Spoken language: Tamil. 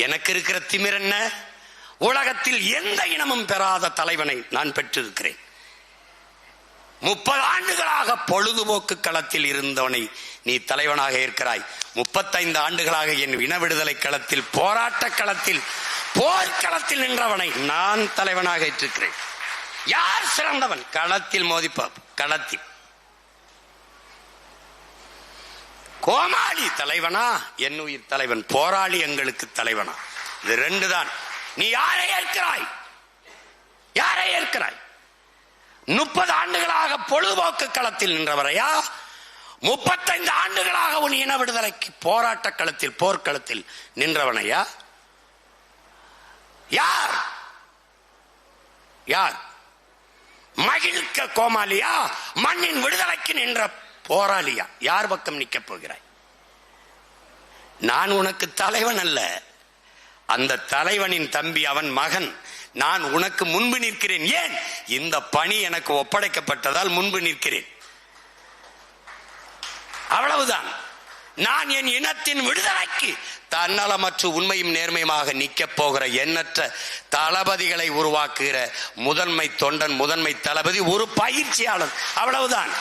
எனக்கு இருக்கிற திமிர் என்ன? உலகத்தில் எந்த இனமும் பெறாத தலைவனை நான் பெற்றிருக்கிறேன். 30 ஆண்டுகளாக பொழுதுபோக்கு களத்தில் இருந்தவனை நீ தலைவனாக இருக்கிறாய். 35 ஆண்டுகளாக என் இன விடுதலை களத்தில், போராட்ட களத்தில், போர்க்களத்தில் நின்றவனை நான் தலைவனாக ஏற்றிருக்கிறேன். யார் சிறந்தவன்? களத்தில் மோதிப்பார். களத்தில் கோமாளி தலைவனா? என் உயிர் தலைவன். போராளி எங்களுக்கு தலைவனா? இது 2 தான். நீ யாரை ஏற்கிறாய்? யாரை ஏற்கிறாய்? 30 ஆண்டுகளாக பொழுதுபோக்கு களத்தில் நின்றவரையா? 35 ஆண்டுகளாக உன் இன விடுதலைக்கு போராட்ட களத்தில், போர்க்களத்தில் நின்றவனையா? யார்? யார்? மகிழ்க்க கோமாளியா? மண்ணின் விடுதலைக்கு நின்ற போராளியா? யார் பக்கம் நிற்க போகிறாய்? நான் உனக்கு தலைவன் அல்ல, அந்த தலைவனின் தம்பி, அவன் மகன். நான் உனக்கு முன்பு நிற்கிறேன். ஏன்? இந்த பணி எனக்கு ஒப்படைக்கப்பட்டதால் முன்பு நிற்கிறேன். அவ்வளவுதான். நான் என் இனத்தின் விடுதலைக்கு தன்னலமற்ற உண்மையும் நேர்மையுமாக நிற்கப் போகிற எண்ணற்ற தளபதிகளை உருவாக்குகிற முதன்மை தொண்டன், முதன்மை தளபதி, ஒரு பயிற்சியாளர். அவ்வளவுதான்.